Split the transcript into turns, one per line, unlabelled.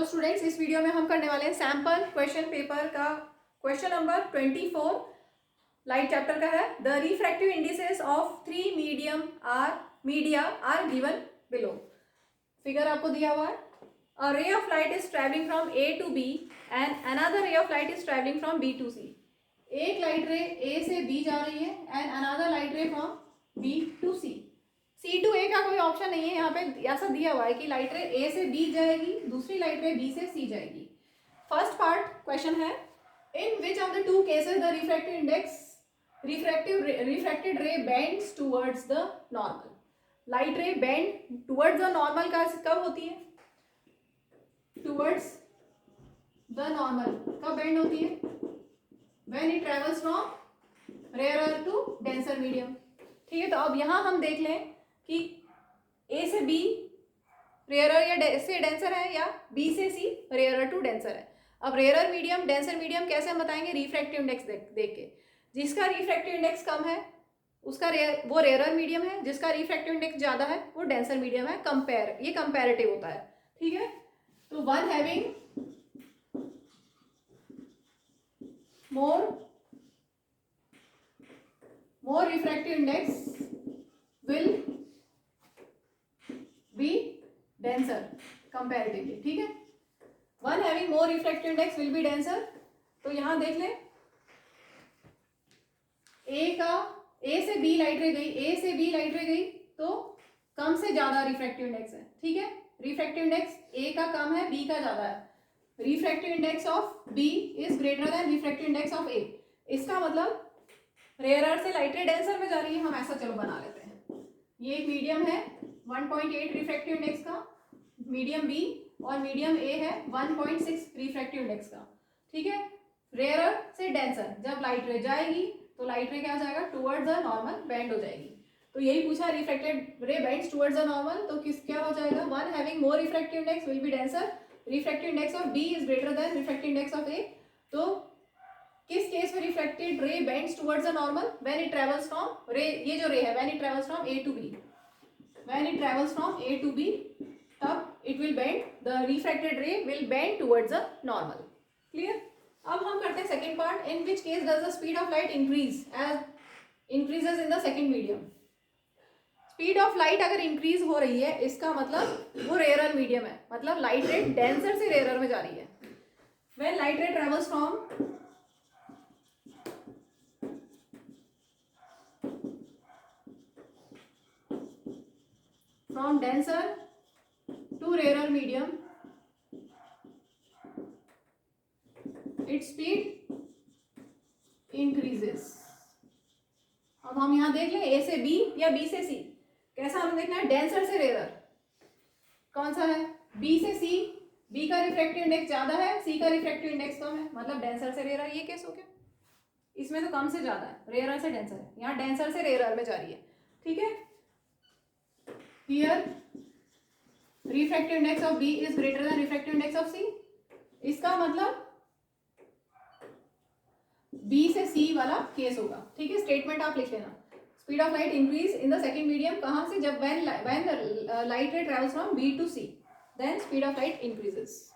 Students, इस video में हम करने वाले हैं सैम्पल क्वेश्चन पेपर का क्वेश्चन नंबर 24 लाइट चैप्टर का है। The refractive indices of 3 media are given below. Figure आपको दिया हुआ है। A ray of light is travelling from A to B and another ray of light is travelling from B to C. एक light ray A से B जा रही है and another light ray from B to C. C to ए का कोई option नहीं है, यहाँ पे ऐसा दिया हुआ है कि लाइट रे ए से बी जाएगी, दूसरी लाइट रे बी से सी जाएगी। फर्स्ट पार्ट क्वेश्चन है, in which of the two cases the refracted ray bends towards the normal. Light ray bend towards the normal का कब होती है? टुवर्ड्स द नॉर्मल कब बेंड होती है? When it travels from rarer to denser medium. ठीक है, तो अब यहाँ हम देख लें कि ए से बी रेयरर या से डेंसर है या बी से सी रेयरर टू डेंसर है। अब रेयरर मीडियम डेंसर मीडियम कैसे हम बताएंगे? रिफ्रैक्टिव इंडेक्स देख के। जिसका रिफ्रैक्टिव इंडेक्स कम है उसका वो रेयरर मीडियम है, जिसका रिफ्रैक्टिव इंडेक्स ज़्यादा है वो डेंसर मीडियम है। ये कंपेरेटिव होता है। ठीक है, तो one having more refractive index will be denser comparatively। ठीक है, one having more refractive index will be denser। तो यहां देख लें, ए से बी लाइट रे गई, तो कम से ज्यादा रिफ्रैक्टिव इंडेक्स है। ठीक है, रिफ्रैक्टिव इंडेक्स ए का कम है, बी का ज्यादा है। Refractive index of B is greater than refractive index of A. इसका मतलब रेयरर से लाइट रे डेंसर में जा रही है। हम ऐसा चलो बना लेते हैं, ये एक मीडियम है 1.8 रिफ्रैक्टिव इंडेक्स का, मीडियम बी, और मीडियम ए है 1.6 रिफ्रैक्टिव इंडेक्स का। ठीक है, रेयरर से डेंसर जब लाइट रे जाएगी तो लाइट रे क्या हो जाएगा? टुवर्ड्स द नॉर्मल बेंड हो जाएगी। तो यही पूछा, refracted ray bends towards the normal, तो क्या हो जाएगा? One having more refractive index will be denser. Refractive index of B is greater than refractive index of A. तो किस केस में reflected ray bends towards the normal? When it travels from ray, ये जो ray है when it travels from A to B, when it travels from A to B, तब it will bend, the refracted ray will bend towards the normal. Clear? अब हम करते हैं second part, in which case does the speed of light increases in the second medium. Speed of light अगर increase हो रही है इसका मतलब वो रेयरर मीडियम है, मतलब लाइट रे डेंसर से रेयरर में जा रही है। When light ray travels from denser to rarer medium, its speed increases। अब हम यहां देख लें, ए से बी या बी से सी, कैसा हमें देखना है? डेंसर से रेयर कौन सा है? बी से सी। बी का रिफ्रैक्टिव इंडेक्स ज्यादा है, सी का रिफ्रैक्टिव इंडेक्स कम है, मतलब डेंसर से रेयर। ये केस हो गया, इसमें तो कम से ज्यादा है, रेयर से डेंसर है, यहाँ डेंसर से रेयर में जा रही है। ठीक है, here refractive index of B is greater than refractive index of C। इसका मतलब B से C वाला केस होगा। ठीक है, स्टेटमेंट आप लिख लेना। Speed of light increase in the second medium, कहां से? जब when the light ray travels from B to C, then speed of light increases।